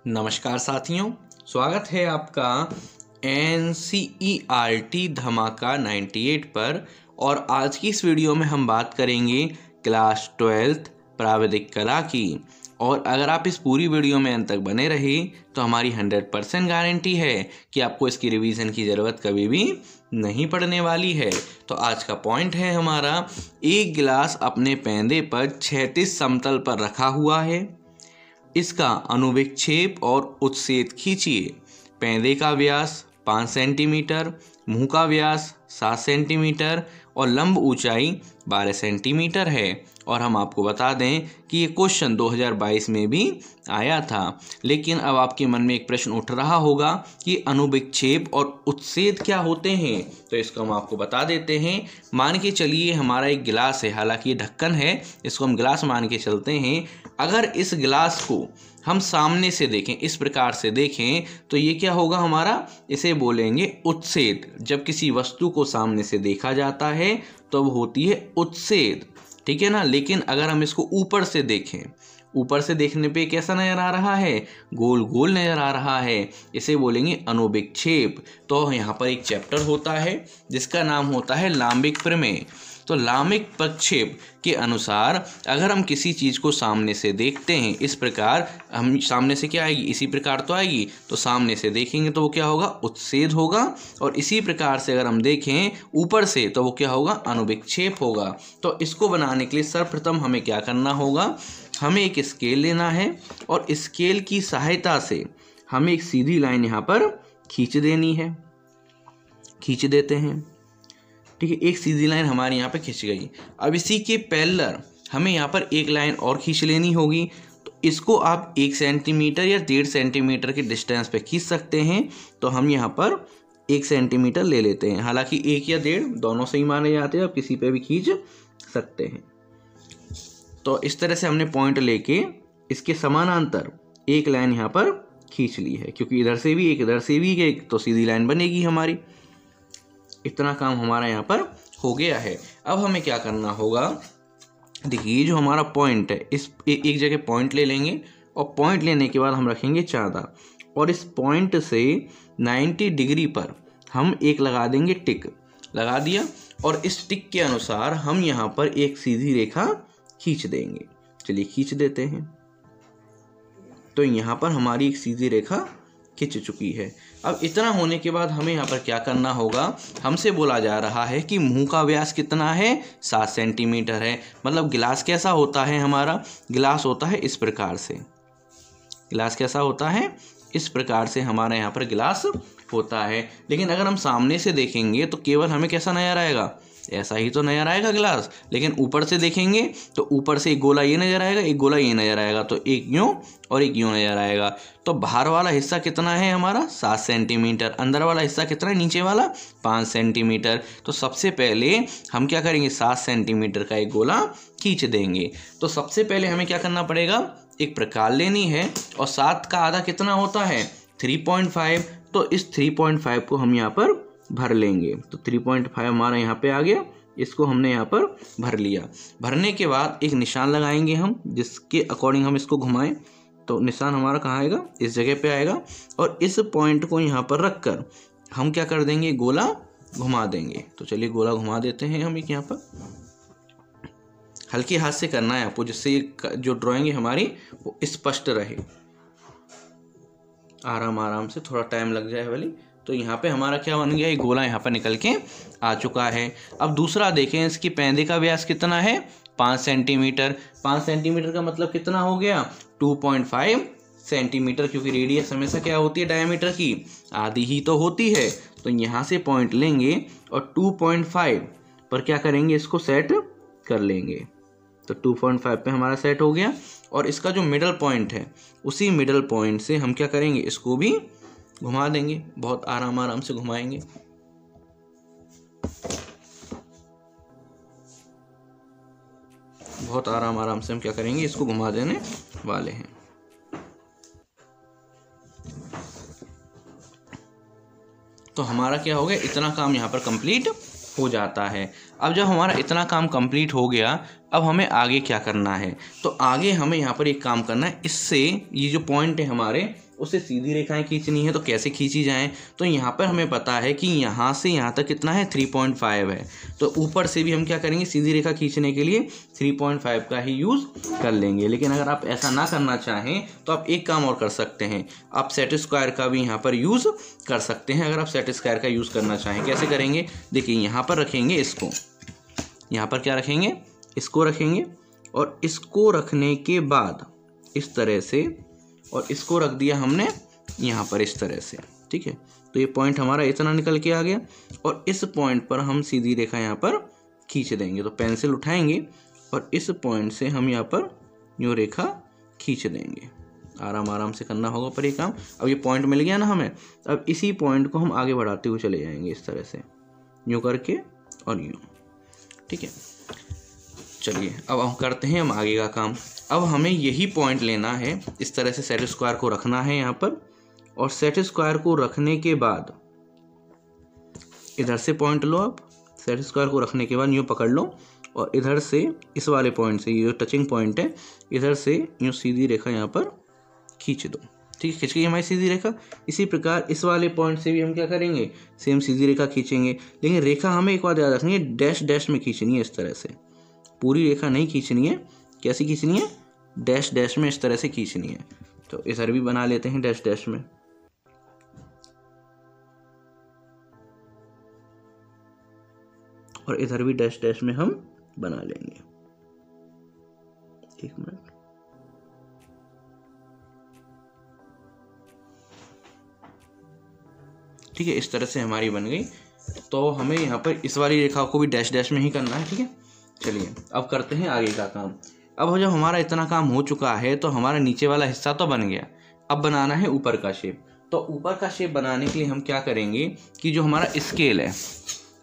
नमस्कार साथियों, स्वागत है आपका NCERT धमाका 98 पर। और आज की इस वीडियो में हम बात करेंगे क्लास 12th प्राविधिक कला की। और अगर आप इस पूरी वीडियो में अंत तक बने रहे तो हमारी 100% गारंटी है कि आपको इसकी रिवीजन की ज़रूरत कभी भी नहीं पड़ने वाली है। तो आज का पॉइंट है हमारा, एक गिलास अपने पैंदे पर क्षैतिज समतल पर रखा हुआ है। इसका अनुविक्षेप और उत्सेद खींचिए। पैंदे का व्यास 5 सेंटीमीटर, मुंह का व्यास 7 सेंटीमीटर और लंब ऊंचाई 12 सेंटीमीटर है। और हम आपको बता दें कि ये क्वेश्चन 2022 में भी आया था। लेकिन अब आपके मन में एक प्रश्न उठ रहा होगा कि अनुविक्षेप और उत्सेद क्या होते हैं, तो इसको हम आपको बता देते हैं। मान के चलिए हमारा एक गिलास है, हालांकि ये ढक्कन है, इसको हम गिलास मान के चलते हैं। अगर इस गिलास को हम सामने से देखें, इस प्रकार से देखें, तो ये क्या होगा हमारा, इसे बोलेंगे उत्सेद। जब किसी वस्तु को सामने से देखा जाता है तो वो होती है उत्सेद, ठीक है ना। लेकिन अगर हम इसको ऊपर से देखें, ऊपर से देखने पे कैसा नजर आ रहा है, गोल गोल नजर आ रहा है, इसे बोलेंगे अनुविक्षेप। तो यहाँ पर एक चैप्टर होता है जिसका नाम होता है लांबिक प्रमेय। तो लांबिक प्रक्षेप के अनुसार अगर हम किसी चीज़ को सामने से देखते हैं, इस प्रकार हम सामने से क्या आएगी, इसी प्रकार तो आएगी, तो सामने से देखेंगे तो वो क्या होगा, उत्सेद होगा। और इसी प्रकार से अगर हम देखें ऊपर से तो वो क्या होगा, अनुविक्षेप होगा। तो इसको बनाने के लिए सर्वप्रथम हमें क्या करना होगा, हमें एक स्केल लेना है और स्केल की सहायता से हमें एक सीधी लाइन यहाँ पर खींच देनी है। खींच देते हैं, ठीक है। एक सीधी लाइन हमारे यहाँ पे खींच गई। अब इसी के पैरेलल हमें यहाँ पर एक लाइन और खींच लेनी होगी। तो इसको आप 1 सेंटीमीटर या 1.5 सेंटीमीटर के डिस्टेंस पे खींच सकते हैं। तो हम यहाँ पर 1 सेंटीमीटर ले लेते हैं। हालांकि 1 या 1.5 दोनों सही माने जाते हैं, आप किसी पे भी खींच सकते हैं। तो इस तरह से हमने पॉइंट लेके इसके समानांतर एक लाइन यहाँ पर खींच ली है, क्योंकि इधर से भी एक, इधर से भी एक, तो सीधी लाइन बनेगी हमारी। इतना काम हमारा यहाँ पर हो गया है। अब हमें क्या करना होगा, देखिए जो हमारा पॉइंट है, इस एक जगह पॉइंट ले लेंगे और पॉइंट लेने के बाद हम रखेंगे चांदा, और इस पॉइंट से 90 डिग्री पर हम एक लगा देंगे टिक। लगा दिया और इस टिक के अनुसार हम यहाँ पर एक सीधी रेखा खींच देंगे। चलिए खींच देते हैं। तो यहाँ पर हमारी एक सीधी रेखा खिंच चुकी है। अब इतना होने के बाद हमें यहाँ पर क्या करना होगा, हमसे बोला जा रहा है कि मुंह का व्यास कितना है, 7 सेंटीमीटर है। मतलब गिलास कैसा होता है हमारा, गिलास होता है इस प्रकार से। गिलास कैसा होता है, इस प्रकार से हमारे यहाँ पर गिलास होता है। लेकिन अगर हम सामने से देखेंगे तो केवल हमें कैसा नजर आएगा, ऐसा ही तो नजर आएगा गिलास। लेकिन ऊपर से देखेंगे तो ऊपर से एक गोला ये नजर आएगा, एक गोला ये नजर आएगा, तो एक यूं और एक यूं नजर आएगा। तो बाहर वाला हिस्सा कितना है हमारा, 7 सेंटीमीटर। अंदर वाला हिस्सा कितना है, नीचे वाला 5 सेंटीमीटर। तो सबसे पहले हम क्या करेंगे, 7 सेंटीमीटर का एक गोला खींच देंगे। तो सबसे पहले हमें क्या करना पड़ेगा, एक प्रकार लेनी है, और 7 का आधा कितना होता है, 3.5। तो इस 3.5 को हम यहाँ पर भर लेंगे। तो 3.5 हमारा यहाँ पे आ गया, इसको हमने यहाँ पर भर लिया। भरने के बाद एक निशान लगाएंगे हम, जिसके अकॉर्डिंग हम इसको घुमाएं। तो निशान हमारा कहाँ आएगा, इस जगह पे आएगा। और इस पॉइंट को यहाँ पर रख कर हम क्या कर देंगे, गोला घुमा देंगे। तो चलिए गोला घुमा देते हैं हम एक यहाँ पर। हल्के हाथ से करना है आपको, जिससे जो ड्राइंग है हमारी वो स्पष्ट रहे। आराम आराम से, थोड़ा टाइम लग जाए वाली। तो यहाँ पे हमारा क्या बन गया, एक गोला यहाँ पर निकल के आ चुका है। अब दूसरा देखें, इसकी पैंदे का व्यास कितना है, 5 सेंटीमीटर। 5 सेंटीमीटर का मतलब कितना हो गया, 2.5 सेंटीमीटर, क्योंकि रेडियस हमेशा क्या होती है, डायमीटर की आधी ही तो होती है। तो यहाँ से पॉइंट लेंगे और 2.5 पर क्या करेंगे, इसको सेट कर लेंगे। तो 2.5 पे हमारा सेट हो गया। और इसका जो मिडल पॉइंट है, उसी मिडल पॉइंट से हम क्या करेंगे, इसको भी घुमा देंगे। बहुत आराम आराम से घुमाएंगे। बहुत आराम आराम से हम क्या करेंगे, इसको घुमा देने वाले हैं। तो हमारा क्या हो गया, इतना काम यहाँ पर कंप्लीट हो जाता है। अब जब हमारा इतना काम कंप्लीट हो गया अब हमें आगे क्या करना है, तो आगे हमें यहाँ पर एक काम करना है, इससे ये जो पॉइंट है हमारे उससे सीधी रेखाएं खींचनी है। तो कैसे खींची जाएं, तो यहाँ पर हमें पता है कि यहाँ से यहाँ तक कितना है 3.5 है। तो ऊपर से भी हम क्या करेंगे, सीधी रेखा खींचने के लिए 3.5 का ही यूज़ कर लेंगे। लेकिन अगर आप ऐसा ना करना चाहें तो आप एक काम और कर सकते हैं, आप सेट स्क्वायर का भी यहाँ पर यूज़ कर सकते हैं। अगर आप सेट स्क्वायर का यूज़ करना चाहें, कैसे करेंगे, देखिए यहाँ पर रखेंगे इसको, यहाँ पर क्या रखेंगे, इसको रखेंगे, और इसको रखने के बाद इस तरह से, और इसको रख दिया हमने यहाँ पर इस तरह से, ठीक है। तो ये पॉइंट हमारा इतना निकल के आ गया, और इस पॉइंट पर हम सीधी रेखा यहाँ पर खींच देंगे। तो पेंसिल उठाएंगे और इस पॉइंट से हम यहाँ पर यूँ रेखा खींच देंगे। आराम आराम से करना होगा पर ये काम। अब ये पॉइंट मिल गया ना हमें, अब इसी पॉइंट को हम आगे बढ़ाते हुए चले जाएंगे इस तरह से, यूँ करके और यूँ, ठीक है। चलिए अब हम करते हैं हम आगे का काम। अब हमें यही पॉइंट लेना है, इस तरह से सेट स्क्वायर को रखना है यहाँ पर, और सेट स्क्वायर को रखने के बाद इधर से पॉइंट लो। आप सेट स्क्वायर को रखने के बाद यूँ पकड़ लो, और इधर से इस वाले पॉइंट से, ये जो टचिंग पॉइंट है, इधर से यूँ सीधी रेखा यहाँ पर खींच दो, ठीक है। खींच गई हमारी सीधी रेखा। इसी प्रकार इस वाले पॉइंट से भी हम क्या करेंगे, सेम सीधी रेखा खींचेंगे। लेकिन रेखा हमें एक बात याद रखनी है, डैश डैश में खींचनी है, इस तरह से। पूरी रेखा नहीं खींचनी है, कैसी खींचनी है, डैश डैश में इस तरह से खींचनी है। तो इधर भी बना लेते हैं डैश डैश में, और इधर भी डैश डैश में हम बना लेंगे। एक मिनट, ठीक है। इस तरह से हमारी बन गई। तो हमें यहाँ पर इस वाली रेखा को भी डैश डैश में ही करना है, ठीक है। चलिए अब करते हैं आगे का काम। अब जब हमारा इतना काम हो चुका है तो हमारा नीचे वाला हिस्सा तो बन गया, अब बनाना है ऊपर का शेप। तो ऊपर का शेप बनाने के लिए हम क्या करेंगे कि जो हमारा स्केल है,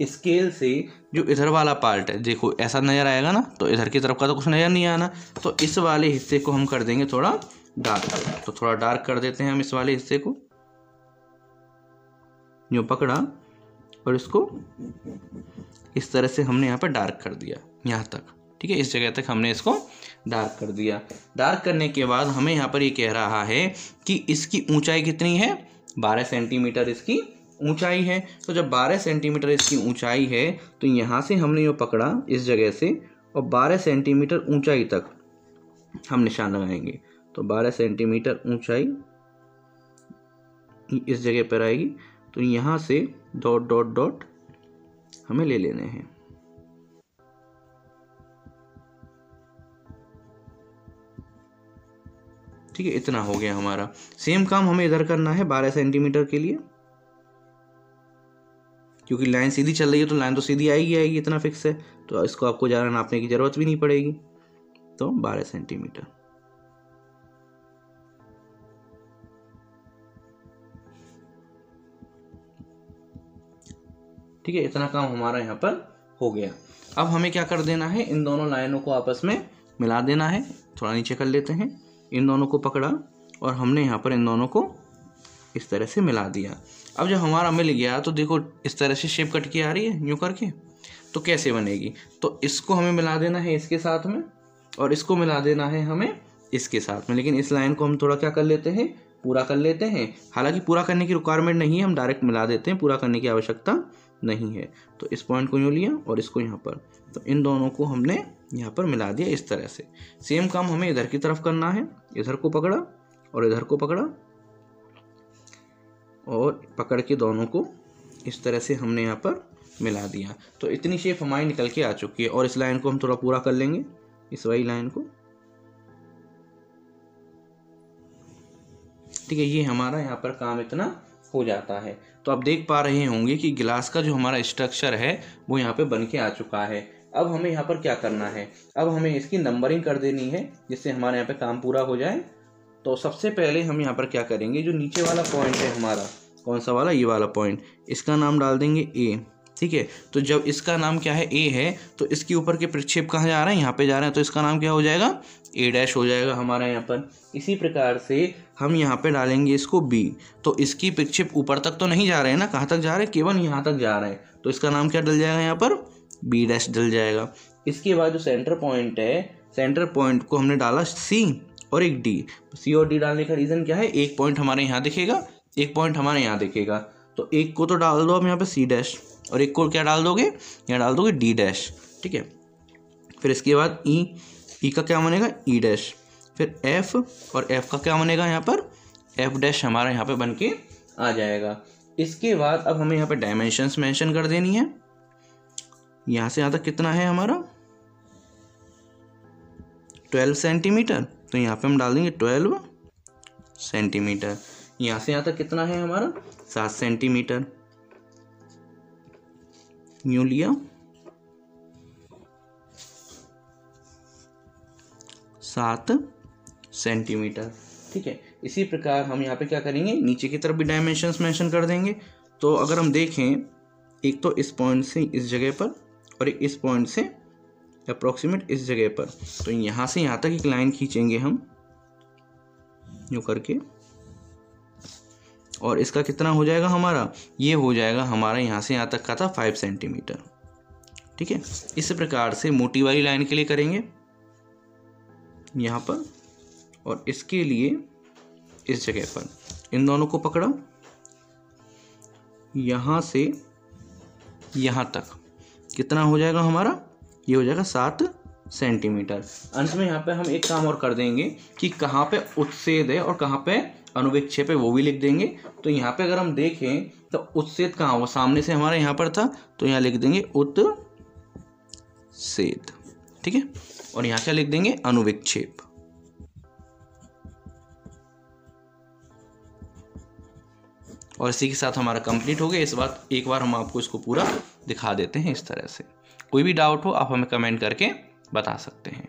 स्केल से जो इधर वाला पार्ट है, देखो ऐसा नज़र आएगा ना, तो इधर की तरफ का तो कुछ नज़र नहीं आना, तो इस वाले हिस्से को हम कर देंगे थोड़ा डार्क। तो थोड़ा डार्क कर देते हैं हम इस वाले हिस्से को, यूँ पकड़ा और इसको इस तरह से हमने यहाँ पर डार्क कर दिया, यहाँ तक, ठीक है। इस जगह तक हमने इसको डार्क कर दिया। डार्क करने के बाद हमें यहाँ पर ये कह रहा है कि इसकी ऊंचाई कितनी है, 12 सेंटीमीटर इसकी ऊंचाई है। तो जब 12 सेंटीमीटर इसकी ऊंचाई है तो यहाँ से हमने ये पकड़ा इस जगह से, और 12 सेंटीमीटर ऊंचाई तक हम निशान लगाएंगे। तो 12 सेंटीमीटर ऊंचाई इस जगह पर आएगी, तो यहाँ से डॉट डॉट डॉट हमें ले लेने हैं। ठीक है, इतना हो गया हमारा। सेम काम हमें इधर करना है 12 सेंटीमीटर के लिए, क्योंकि लाइन सीधी चल रही है तो लाइन तो सीधी आएगी आएगी, इतना फिक्स है, तो इसको आपको ज़्यादा नापने की ज़रूरत भी नहीं पड़ेगी। तो 12 सेंटीमीटर, ठीक है, इतना काम हमारा यहाँ पर हो गया। अब हमें क्या कर देना है, इन दोनों लाइनों को आपस में मिला देना है। थोड़ा नीचे कर लेते हैं, इन दोनों को पकड़ा और हमने यहाँ पर इन दोनों को इस तरह से मिला दिया। अब जब हमारा मिल गया तो देखो इस तरह से शेप कट के आ रही है यूँ करके, तो कैसे बनेगी, तो इसको हमें मिला देना है इसके साथ में, और इसको मिला देना है हमें इसके साथ में। लेकिन इस लाइन को हम थोड़ा क्या कर लेते हैं, पूरा कर लेते हैं। हालांकि पूरा करने की रिक्वायरमेंट नहीं है, हम डायरेक्ट मिला देते हैं, पूरा करने की आवश्यकता नहीं है। तो इस पॉइंट को यूँ लिया और इसको यहाँ पर, तो इन दोनों को हमने यहाँ पर मिला दिया इस तरह से। सेम काम हमें इधर की तरफ करना है, इधर को पकड़ा और इधर को पकड़ा, और पकड़ के दोनों को इस तरह से हमने यहाँ पर मिला दिया। तो इतनी शेप हमारी निकल के आ चुकी है। और इस लाइन को हम थोड़ा पूरा कर लेंगे, इस वाली लाइन को, ठीक है। ये हमारा यहाँ पर काम इतना हो जाता है। तो आप देख पा रहे होंगे कि गिलास का जो हमारा स्ट्रक्चर है वो यहाँ पे बन के आ चुका है। अब हमें यहाँ पर क्या करना है, अब हमें इसकी नंबरिंग कर देनी है जिससे हमारे यहाँ पे काम पूरा हो जाए। तो सबसे पहले हम यहाँ पर क्या करेंगे, जो नीचे वाला पॉइंट है हमारा, कौन सा वाला, ये वाला पॉइंट, इसका नाम डाल देंगे ए, ठीक है। तो जब इसका नाम क्या है, ए है, तो इसके ऊपर के प्रक्षेप कहाँ जा रहे हैं, यहाँ पे जा रहे हैं, तो इसका नाम क्या हो जाएगा, ए डैश हो जाएगा हमारा यहाँ पर। इसी प्रकार से हम यहाँ पे डालेंगे इसको बी, तो इसकी प्रक्षेप ऊपर तक तो नहीं जा रहे हैं ना, कहाँ तक जा रहे हैं, केवल यहाँ तक जा रहे हैं, तो इसका नाम क्या डल जाएगा यहाँ पर, बी डैश डल जाएगा। इसके बाद जो सेंटर पॉइंट है, सेंटर पॉइंट को हमने डाला C और एक D। C और D डालने का रीज़न क्या है, एक पॉइंट हमारे यहाँ दिखेगा, एक पॉइंट हमारे यहाँ दिखेगा, तो एक को तो डाल दो आप यहाँ पे C डैश और एक को क्या डाल दोगे, यहाँ डाल दोगे D डैश, ठीक है। फिर इसके बाद E का क्या बनेगा, E डैश, फिर F और F का क्या बनेगा यहाँ पर, F डैश हमारा यहाँ पे बन के आ जाएगा। इसके बाद अब हमें यहाँ पे डायमेंशंस मेंशन कर देनी है। यहाँ से यहाँ तक कितना है हमारा 12 सेंटीमीटर, तो यहाँ पे हम डाल देंगे 12 सेंटीमीटर। यहाँ से यहाँ तक कितना है हमारा 7 सेंटीमीटर, यूँ लिया 7 सेंटीमीटर, ठीक है। इसी प्रकार हम यहाँ पे क्या करेंगे, नीचे की तरफ भी डायमेंशंस मेंशन कर देंगे। तो अगर हम देखें, एक तो इस पॉइंट से इस जगह पर और एक इस पॉइंट से अप्रॉक्सीमेट इस जगह पर, तो यहाँ से यहाँ तक एक लाइन खींचेंगे हम यूँ करके, और इसका कितना हो जाएगा हमारा, ये हो जाएगा हमारा यहाँ से यहाँ तक का था 5 सेंटीमीटर, ठीक है। इस प्रकार से मोटी वाली लाइन के लिए करेंगे यहाँ पर, और इसके लिए इस जगह पर इन दोनों को पकड़ा, यहाँ से यहाँ तक कितना हो जाएगा हमारा, ये हो जाएगा 7 सेंटीमीटर। अंत में यहाँ पे हम एक काम और कर देंगे कि कहाँ पे उच्छेद है और कहाँ पे अनुविक्षेप है वो भी लिख देंगे। तो यहाँ पे अगर हम देखें तो उच्छेद कहाँ, वो सामने से हमारे यहाँ पर था, तो यहाँ लिख देंगे उत्छेद, ठीक है। और यहाँ क्या लिख देंगे, अनुविक्षेप। और इसी के साथ हमारा कंप्लीट हो गया। इस बार एक बार हम आपको इसको पूरा दिखा देते हैं इस तरह से। कोई भी डाउट हो आप हमें कमेंट करके बता सकते हैं।